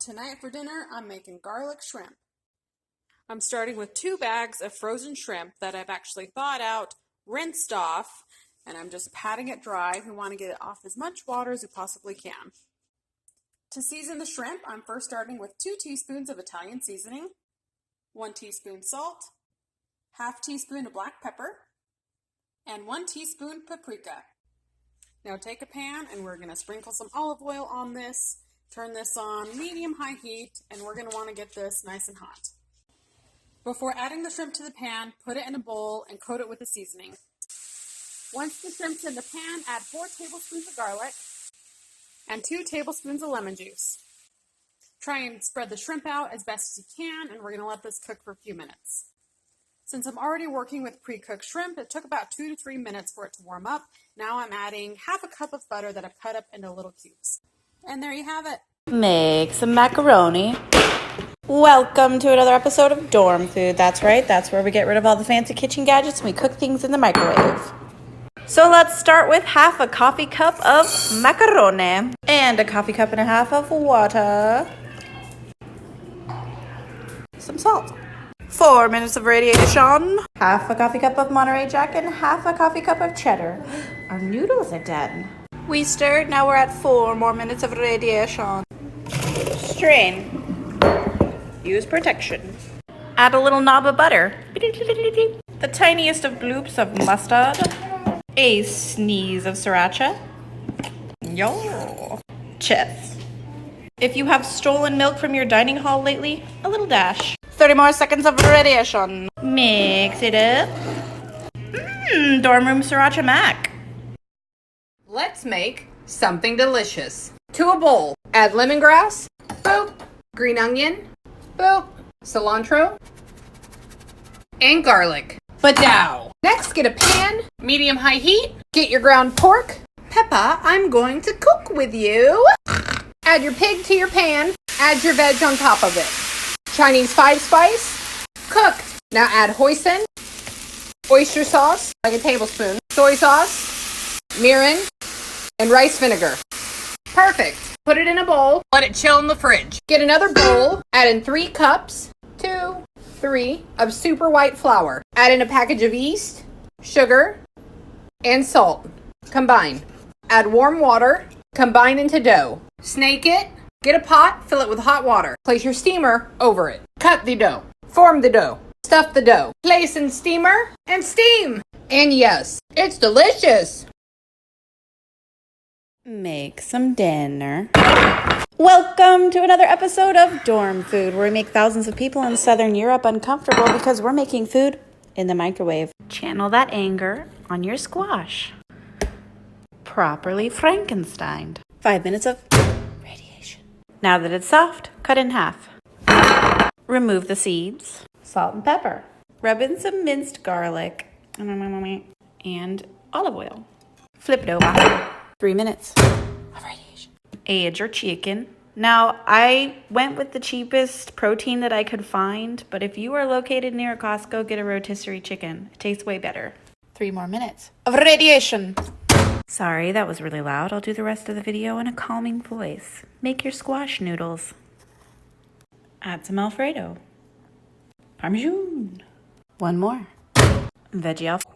Tonight for dinner, I'm making garlic shrimp. I'm starting with 2 bags of frozen shrimp that I've actually thawed out, rinsed off, and I'm just patting it dry. We want to get it off as much water as we possibly can. To season the shrimp, I'm first starting with 2 teaspoons of Italian seasoning, 1 teaspoon salt, half teaspoon of black pepper, and 1 teaspoon paprika. Now take a pan and we're going to sprinkle some olive oil on this. Turn this on medium-high heat, and we're going to want to get this nice and hot. Before adding the shrimp to the pan, put it in a bowl and coat it with the seasoning. Once the shrimp's in the pan, add 4 tablespoons of garlic and 2 tablespoons of lemon juice. Try and spread the shrimp out as best as you can, and we're going to let this cook for a few minutes. Since I'm already working with pre-cooked shrimp, it took about 2 to 3 minutes for it to warm up. Now I'm adding half a cup of butter that I've cut up into little cubes. And there you have it. Make some macaroni. Welcome to another episode of Dorm Food. That's right, that's where we get rid of all the fancy kitchen gadgets and we cook things in the microwave. So let's start with half a coffee cup of macaroni and a coffee cup and a half of water. Some salt. 4 minutes of radiation. Half a coffee cup of Monterey Jack and half a coffee cup of cheddar. Our noodles are done. We stirred, now we're at 4 more minutes of radiation. Strain. Use protection. Add a little knob of butter. The tiniest of gloops of mustard. A sneeze of sriracha. Yo. Cheers. If you have stolen milk from your dining hall lately, a little dash. 30 more seconds of radiation. Mix it up. Dorm room sriracha mac. Let's make something delicious. To a bowl, add lemongrass, boop, green onion, boop, cilantro, and garlic. Badow. Next, get a pan, medium-high heat. Get your ground pork. Peppa, I'm going to cook with you. Add your pig to your pan. Add your veg on top of it. Chinese 5-spice, cooked. Now add hoisin, oyster sauce, like a tablespoon, soy sauce, mirin, and rice vinegar. Perfect. Put it in a bowl. Let it chill in the fridge. Get another bowl. Add in 3 cups, 2, 3 of super white flour. Add in a package of yeast, sugar, and salt. Combine. Add warm water. Combine into dough. Snake it. Get a pot. Fill it with hot water. Place your steamer over it. Cut the dough. Form the dough. Stuff the dough. Place in steamer and steam. And yes, it's delicious. Make some dinner. Welcome to another episode of Dorm Food, where we make thousands of people in Southern Europe uncomfortable because we're making food in the microwave. Channel that anger on your squash. Properly Frankensteined. 5 minutes of radiation. Now that it's soft, cut in half. Remove the seeds. Salt and pepper. Rub in some minced garlic. And olive oil. Flip it over. 3 minutes of radiation. Age your chicken. Now, I went with the cheapest protein that I could find, but if you are located near a Costco, get a rotisserie chicken. It tastes way better. 3 more minutes of radiation. Sorry, that was really loud. I'll do the rest of the video in a calming voice. Make your squash noodles. Add some Alfredo. Parmesan. 1 more. Veggie Alfredo.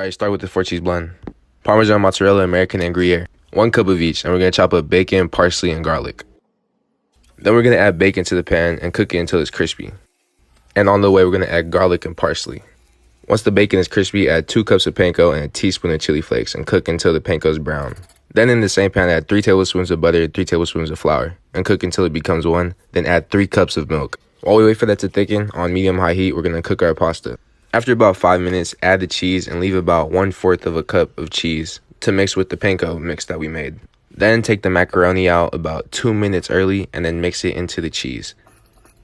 Alright, start with the 4-cheese blend. Parmesan, mozzarella, American, and Gruyere. 1 cup of each, and we're going to chop up bacon, parsley, and garlic. Then we're going to add bacon to the pan and cook it until it's crispy. And on the way, we're going to add garlic and parsley. Once the bacon is crispy, add 2 cups of panko and a teaspoon of chili flakes and cook until the panko is brown. Then in the same pan, add 3 tablespoons of butter, 3 tablespoons of flour, and cook until it becomes one. Then add 3 cups of milk. While we wait for that to thicken, on medium-high heat, we're going to cook our pasta. After about 5 minutes, add the cheese and leave about 1/4 of a cup of cheese to mix with the panko mix that we made. Then take the macaroni out about 2 minutes early and then mix it into the cheese.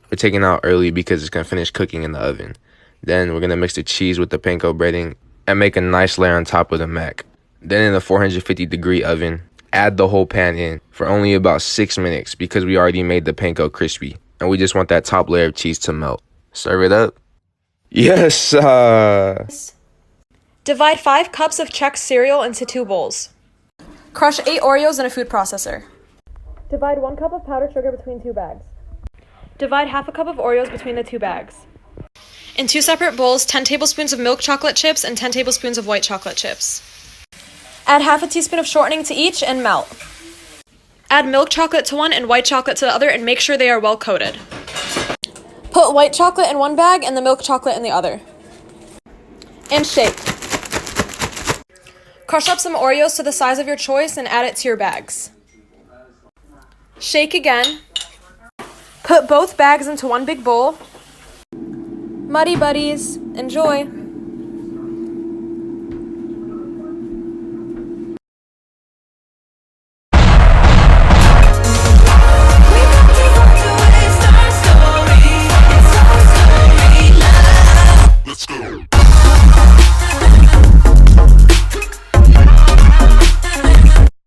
We're taking it out early because it's going to finish cooking in the oven. Then we're going to mix the cheese with the panko breading and make a nice layer on top of the mac. Then in a 450-degree oven, add the whole pan in for only about 6 minutes because we already made the panko crispy. And we just want that top layer of cheese to melt. Serve it up. Yes! Divide 5 cups of Chex cereal into 2 bowls. Crush 8 Oreos in a food processor. Divide 1 cup of powdered sugar between 2 bags. Divide half a cup of Oreos between the 2 bags. In 2 separate bowls, 10 tablespoons of milk chocolate chips and 10 tablespoons of white chocolate chips. Add half a teaspoon of shortening to each and melt. Add milk chocolate to one and white chocolate to the other and make sure they are well coated. Put white chocolate in one bag and the milk chocolate in the other. And shake. Crush up some Oreos to the size of your choice and add it to your bags. Shake again. Put both bags into one big bowl. Muddy buddies, enjoy!